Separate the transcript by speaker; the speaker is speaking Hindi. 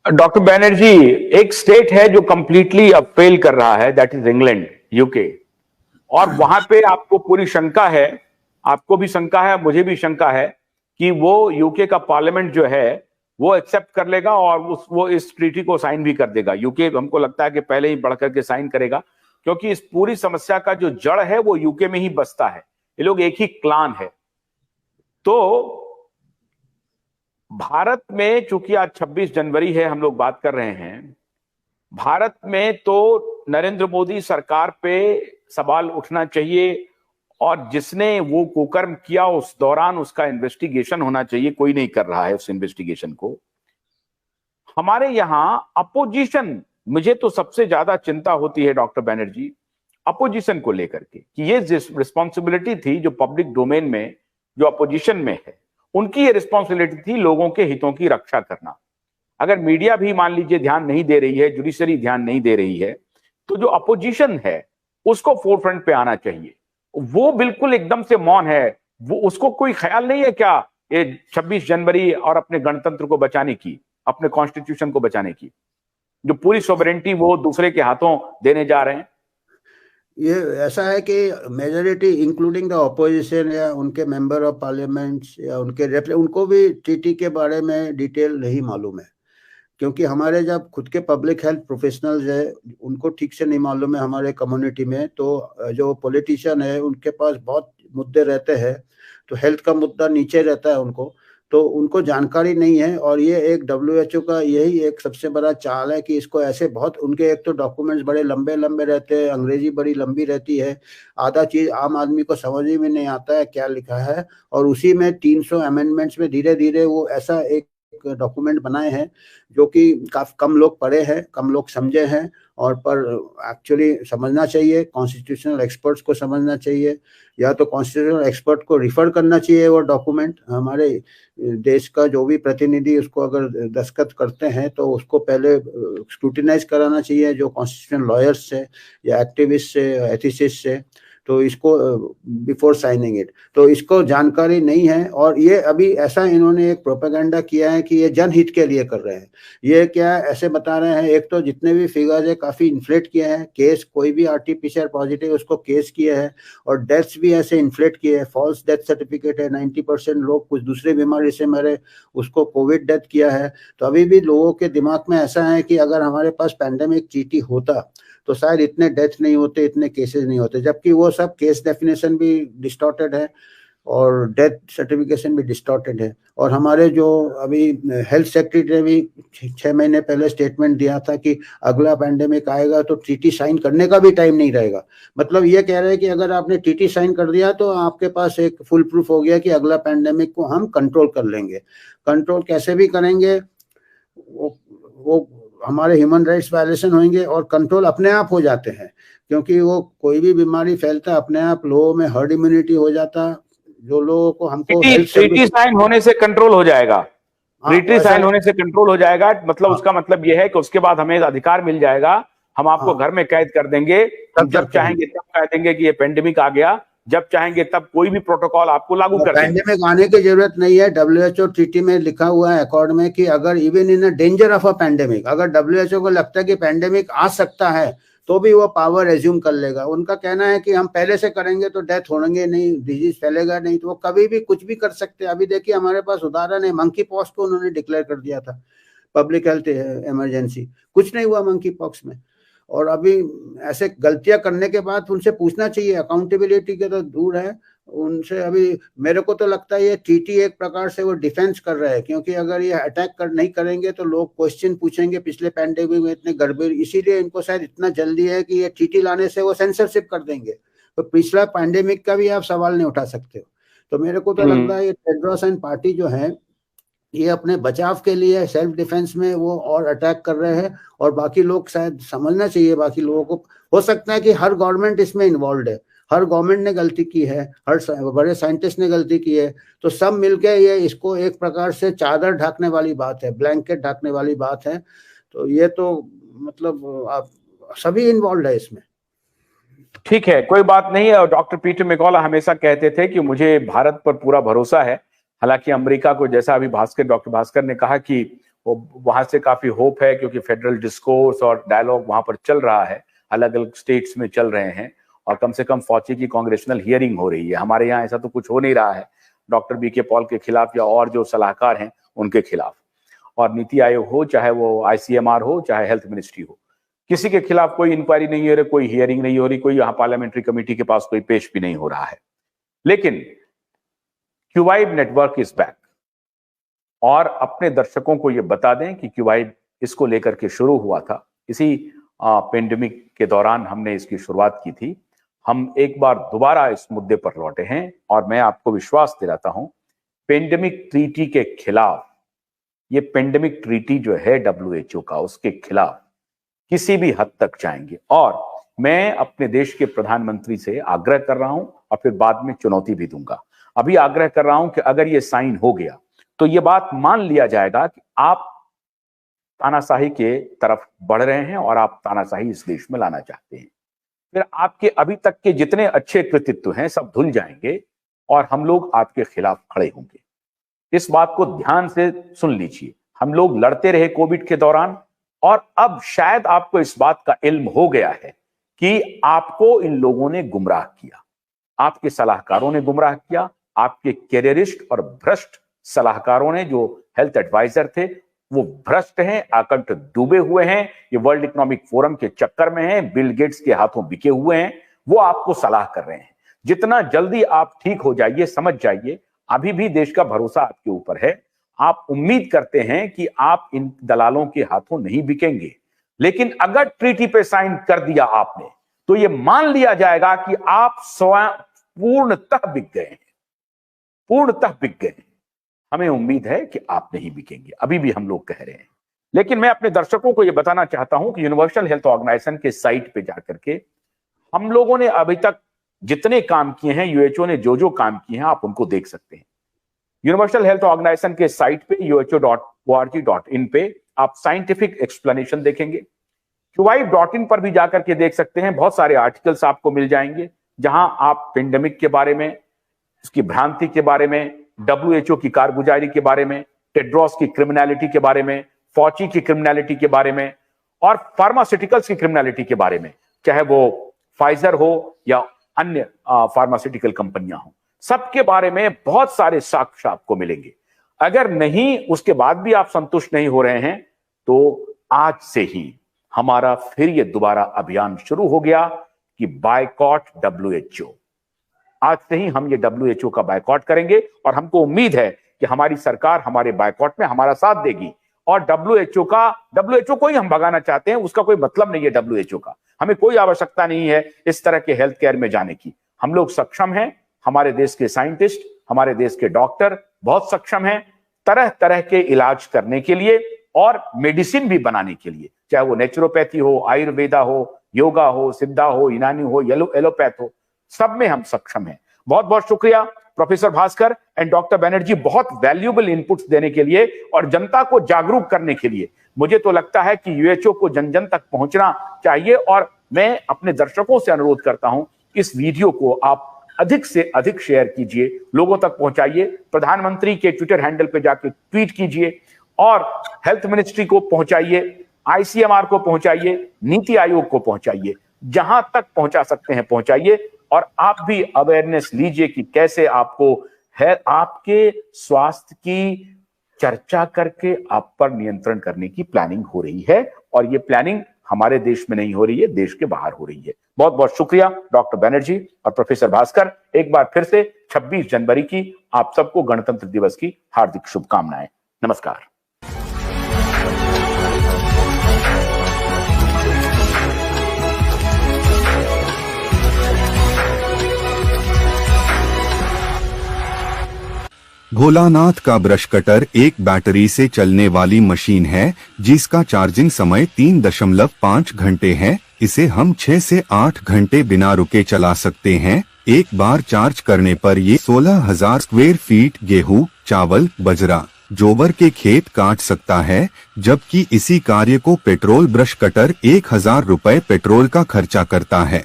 Speaker 1: डॉक्टर बैनर्जी, एक स्टेट है जो कंप्लीटली अब फेल कर रहा है, दैट इज इंग्लैंड, यूके। और वहां पे आपको पूरी शंका है, आपको भी शंका है, मुझे भी शंका है कि वो यूके का पार्लियामेंट जो है वो एक्सेप्ट कर लेगा और वो इस ट्रीटी को साइन भी कर देगा। यूके हमको लगता है कि पहले ही बढ़ करके साइन करेगा, क्योंकि इस पूरी समस्या का जो जड़ है वो यूके में ही बसता है। ये लोग एक ही क्लान है। तो भारत में चूंकि आज 26 जनवरी है, हम लोग बात कर रहे हैं, भारत में तो नरेंद्र मोदी सरकार पे सवाल उठना चाहिए और जिसने वो कुकर्म किया उस दौरान उसका इन्वेस्टिगेशन होना चाहिए। कोई नहीं कर रहा है उस इन्वेस्टिगेशन को। हमारे यहां अपोजिशन, मुझे तो सबसे ज्यादा चिंता होती है डॉक्टर बैनर्जी अपोजिशन को लेकर के, कि ये रिस्पॉन्सिबिलिटी थी जो पब्लिक डोमेन में, जो अपोजिशन में है, उनकी ये रिस्पॉन्सिबिलिटी थी लोगों के हितों की रक्षा करना। अगर मीडिया भी मान लीजिए ध्यान नहीं दे रही है, जुडिशरी ध्यान नहीं दे रही है, तो जो अपोजिशन है उसको फोरफ्रंट पे आना चाहिए। वो बिल्कुल एकदम से मौन है। वो उसको कोई ख्याल नहीं है क्या ये 26 जनवरी और अपने गणतंत्र को बचाने की, अपने कॉन्स्टिट्यूशन को बचाने की, जो पूरी सोवरेंटी वो दूसरे के हाथों देने जा रहे हैं।
Speaker 2: ये ऐसा है कि मेजोरिटी इंक्लूडिंग द ऑपोजिशन या उनके मेंबर ऑफ पार्लियामेंट या उनको भी टीटी के बारे में डिटेल नहीं मालूम है, क्योंकि हमारे जब खुद के पब्लिक हेल्थ प्रोफेशनल्स है उनको ठीक से नहीं मालूम है हमारे कम्युनिटी में। तो जो पॉलिटिशियन है उनके पास बहुत मुद्दे रहते हैं, तो हेल्थ का मुद्दा नीचे रहता है उनको, तो उनको जानकारी नहीं है। और ये एक WHO का यही एक सबसे बड़ा चाल है कि इसको ऐसे बहुत, उनके एक तो डॉक्यूमेंट्स बड़े लंबे लंबे रहते हैं, अंग्रेजी बड़ी लंबी रहती है, आधा चीज आम आदमी को समझ में नहीं आता है क्या लिखा है। और उसी में 300 अमेंडमेंट्स में धीरे धीरे वो ऐसा एक डॉक्यूमेंट बनाए हैं जो कि काफी कम लोग पढ़े हैं, कम लोग समझे हैं। और पर एक्चुअली समझना चाहिए, कॉन्स्टिट्यूशनल एक्सपर्ट्स को समझना चाहिए, या तो कॉन्स्टिट्यूशनल एक्सपर्ट को रिफर करना चाहिए वो डॉक्यूमेंट। हमारे देश का जो भी प्रतिनिधि उसको अगर दस्तखत करते हैं तो उसको पहले स्क्रूटिनाइज कराना चाहिए, जो कॉन्स्टिट्यूशनल लॉयर्स से या एक्टिविस्ट से, एथिसिस्ट से, तो इसको बिफोर साइनिंग इट। तो इसको जानकारी नहीं है। और ये अभी ऐसा इन्होंने एक प्रोपेगेंडा किया है कि ये जनहित के लिए कर रहे हैं। ये क्या ऐसे बता रहे हैं, एक तो जितने भी फिगर्स है काफी इन्फ्लेट किए हैं, केस कोई भी RT-PCR पॉजिटिव उसको केस किए हैं, और डेथ्स भी ऐसे इन्फ्लेट किए हैं। फॉल्स डेथ सर्टिफिकेट है, 90% लोग कुछ दूसरी बीमारी से मरे, उसको कोविड डेथ किया है। तो अभी भी लोगों के दिमाग में ऐसा है कि अगर हमारे पास पैंडेमिक चीटी होता तो शायद इतने डेथ नहीं होते, इतने केसेस नहीं होते, जबकि वो सब केस डेफिनेशन भी डिस्टॉर्टेड है और डेथ सर्टिफिकेशन भी डिस्टॉर्टेड है। और हमारे जो अभी हेल्थ सेक्रेटरी ने भी 6 महीने पहले स्टेटमेंट दिया था कि अगला पैंडेमिक आएगा तो TT साइन करने का भी टाइम नहीं रहेगा। मतलब ये कह रहे हैं कि अगर आपने TT साइन कर दिया तो आपके पास एक फुल प्रूफ हो गया कि अगला पैंडेमिक को हम कंट्रोल कर लेंगे। कंट्रोल कैसे भी करेंगे, वो हमारे ह्यूमन राइट्स वायलेशन होंगे, और कंट्रोल अपने आप हो जाते हैं, क्योंकि वो कोई भी बीमारी फैलता अपने आप लोगों में हर्ड इम्यूनिटी हो जाता। जो लोगों को हमको
Speaker 1: ट्रीटी साइन होने से कंट्रोल हो जाएगा, ट्रीटी साइन होने से कंट्रोल हो जाएगा। मतलब उसका मतलब यह है कि उसके बाद हमें अधिकार मिल जाएगा, हम आपको घर में कैद कर देंगे, हम जब चाहेंगे तब कह देंगे कि ये पेंडेमिक आ गया, जब चाहेंगे तब कोई भी प्रोटोकॉल आपको लागू कर देंगे।
Speaker 2: पेंडेमिक आने की जरूरत नहीं है। WHO ट्रीटी में लिखा हुआ है अकॉर्ड में कि अगर even in danger of a pandemic, अगर WHO को लगता है कि पेंडेमिक आ सकता है तो भी वो पावर एज्यूम कर लेगा। उनका कहना है कि हम पहले से करेंगे तो डेथ होंगे नहीं, डिजीज फैलेगा नहीं, तो वो कभी भी कुछ भी कर सकते हैं। अभी देखिए हमारे पास उदाहरण है, मंकी पॉक्स को उन्होंने डिक्लेयर कर दिया था पब्लिक हेल्थ इमरजेंसी, कुछ नहीं हुआ मंकी पॉक्स में। और अभी ऐसे गलतियां करने के बाद उनसे पूछना चाहिए, अकाउंटेबिलिटी के तो दूर है उनसे। अभी मेरे को तो लगता है ये TT एक प्रकार से वो डिफेंस कर रहा है, क्योंकि अगर ये अटैक नहीं करेंगे तो लोग क्वेश्चन पूछेंगे पिछले पैंडेमिक में इतने गड़बड़, इसीलिए इनको शायद इतना जल्दी है कि ये TT लाने से वो सेंसरशिप कर देंगे, तो पिछला पैंडेमिक का भी आप सवाल नहीं उठा सकते हो। तो मेरे को तो लगता है ये टेड्रोस एंड पार्टी जो है ये अपने बचाव के लिए सेल्फ डिफेंस में वो और अटैक कर रहे हैं। और बाकी लोग शायद समझना चाहिए, बाकी लोगों को। हो सकता है कि हर गवर्नमेंट इसमें इन्वॉल्व है, हर गवर्नमेंट ने गलती की है, हर बड़े साइंटिस्ट ने गलती की है, तो सब मिलके ये इसको एक प्रकार से चादर ढकने वाली बात है, ब्लैंकेट ढकने वाली बात है। तो ये तो मतलब आप सभी इन्वॉल्व है इसमें।
Speaker 1: ठीक है, कोई बात नहीं है। डॉक्टर पीटर मैकॉला हमेशा कहते थे कि मुझे भारत पर पूरा भरोसा है। हालांकि अमेरिका को, जैसा अभी डॉक्टर भास्कर ने कहा कि वहां से काफी होप है, क्योंकि फेडरल डिस्कोर्स और डायलॉग वहां पर चल रहा है, अलग अलग स्टेट्स में चल रहे हैं, और कम से कम फौजी की कांग्रेशनल हियरिंग हो रही है। हमारे यहाँ ऐसा तो कुछ हो नहीं रहा है, डॉक्टर बीके पॉल के खिलाफ या और जो सलाहकार हैं उनके खिलाफ। और नीति आयोग हो, चाहे वो आईसीएमआर हो, चाहे हेल्थ मिनिस्ट्री हो, किसी के खिलाफ कोई इंक्वायरी नहीं हो रही, कोई हियरिंग नहीं हो रही, कोई यहाँ पार्लियामेंट्री कमेटी के पास कोई पेश भी नहीं हो रहा है। लेकिन क्यूवाइब नेटवर्क इज बैक, और अपने दर्शकों को ये बता दें कि क्यूवाइब इसको लेकर के शुरू हुआ था, इसी पेंडेमिक के दौरान हमने इसकी शुरुआत की थी। हम एक बार दोबारा इस मुद्दे पर लौटे हैं, और मैं आपको विश्वास दिलाता हूं, पेंडेमिक ट्रीटी के खिलाफ, ये पेंडेमिक ट्रीटी जो है WHO का, उसके खिलाफ किसी भी हद तक जाएंगे। और मैं अपने देश के प्रधानमंत्री से आग्रह कर रहा हूं, और फिर बाद में चुनौती भी दूंगा। अभी आग्रह कर रहा हूं कि अगर ये साइन हो गया तो ये बात मान लिया जाएगा कि आप तानाशाही के तरफ बढ़ रहे हैं, और आप तानाशाही इस देश में लाना चाहते हैं। फिर आपके अभी तक के जितने अच्छे कृतित्व हैं सब धुल जाएंगे, और हम लोग आपके खिलाफ खड़े होंगे। इस बात को ध्यान से सुन लीजिए। हम लोग लड़ते रहे कोविड के दौरान, और अब शायद आपको इस बात का इल्म हो गया है कि आपको इन लोगों ने गुमराह किया, आपके सलाहकारों ने गुमराह किया, आपके कैरियरिस्ट और भ्रष्ट सलाहकारों ने, जो हेल्थ एडवाइजर थे, वो भ्रष्ट हैं, आकंठ डूबे हुए हैं, ये वर्ल्ड इकोनॉमिक फोरम के चक्कर में हैं, बिल गेट्स के हाथों बिके हुए हैं, वो आपको सलाह कर रहे हैं। जितना जल्दी आप ठीक हो जाइए, समझ जाइए, अभी भी देश का भरोसा आपके ऊपर है। आप उम्मीद करते हैं कि आप इन दलालों के हाथों नहीं बिकेंगे, लेकिन अगर ट्रीटी पे साइन कर दिया आपने, तो ये मान लिया जाएगा कि आप स्वयं पूर्णतः बिक गए हैं, पूर्णतः बिक गए हैं। हमें उम्मीद है कि आप नहीं बिकेंगे, अभी भी हम लोग कह रहे हैं। लेकिन मैं अपने दर्शकों को यह बताना चाहता हूं कि यूनिवर्सल हेल्थ ऑर्गेनाइजेशन के साइट पे जाकर के हम लोगों ने अभी तक जितने काम किए हैं, यूएचओ ने जो जो काम किए हैं, आप उनको देख सकते हैं। यूनिवर्सल हेल्थ ऑर्गेनाइजेशन के साइट पे uho.org.in पे आप साइंटिफिक एक्सप्लेनेशन देखेंगे। QIB.in पर भी जाकर के देख सकते हैं, बहुत सारे आर्टिकल्स आपको मिल जाएंगे, जहां आप पेंडेमिक के बारे में, उसकी भ्रांति के बारे में, WHO की कारगुजारी के बारे में, टेड्रोस की क्रिमिनलिटी के बारे में, फॉची की क्रिमिनलिटी के बारे में, और फार्मास्यूटिकल्स की क्रिमिनलिटी के बारे में, चाहे वो फाइजर हो या अन्य फार्मास्यूटिकल कंपनियां हो, सबके बारे में बहुत सारे साक्ष्य आपको मिलेंगे। अगर नहीं, उसके बाद भी आप संतुष्ट नहीं हो रहे हैं, तो आज से ही हमारा फिर ये दोबारा अभियान शुरू हो गया कि बायकॉट WHO। आज से ही हम ये WHO का बायकॉट करेंगे, और हमको उम्मीद है कि हमारी सरकार हमारे बायकॉट में हमारा साथ देगी। और WHO को ही हम भगाना चाहते हैं, उसका कोई मतलब नहीं है WHO का। हमें कोई आवश्यकता नहीं है इस तरह के हेल्थ केयर में जाने की। हम लोग सक्षम हैं, हमारे देश के साइंटिस्ट, हमारे देश के डॉक्टर बहुत सक्षम हैं तरह तरह के इलाज करने के लिए, और मेडिसिन भी बनाने के लिए, चाहे वो नेचुरोपैथी हो, आयुर्वेदा हो, योगा हो, सिद्धा हो, यूनानी हो, एलोपैथ हो, सब में हम सक्षम हैं। बहुत बहुत शुक्रिया professor Bhaskar and doctor Banerjee, बहुत वैल्यूएबल इनपुट्स देने के लिए और जनता को जागरूक करने के लिए। मुझे तो लगता है कि यूएचओ को जन जन तक पहुंचना चाहिए, और मैं अपने दर्शकों से अनुरोध करता हूं, इस वीडियो को आप अधिक से अधिक शेयर कीजिए, लोगों तक पहुंचाइए, प्रधानमंत्री के ट्विटर हैंडल पे जाके ट्वीट कीजिए, और हेल्थ मिनिस्ट्री को पहुंचाइए, आईसीएमआर को पहुंचाइए, नीति आयोग को पहुंचाइए, जहां तक पहुंचा सकते हैं पहुंचाइए। और आप भी अवेयरनेस लीजिए कि कैसे आपको है आपके स्वास्थ्य की चर्चा करके आप पर नियंत्रण करने की प्लानिंग हो रही है, और ये प्लानिंग हमारे देश में नहीं हो रही है, देश के बाहर हो रही है। बहुत बहुत शुक्रिया डॉक्टर बनर्जी और प्रोफेसर भास्कर। एक बार फिर से 26 जनवरी की आप सबको गणतंत्र दिवस की हार्दिक शुभकामनाएं। नमस्कार।
Speaker 3: भोलानाथ का ब्रश कटर एक बैटरी से चलने वाली मशीन है, जिसका चार्जिंग समय 3.5 घंटे है। इसे हम 6 से 8 घंटे बिना रुके चला सकते हैं। एक बार चार्ज करने पर ये 16,000 स्क्वायर फीट गेहूं, चावल, बजरा, जोवर के खेत काट सकता है, जबकि इसी कार्य को पेट्रोल ब्रश कटर 1,000 रुपए पेट्रोल का खर्चा करता है।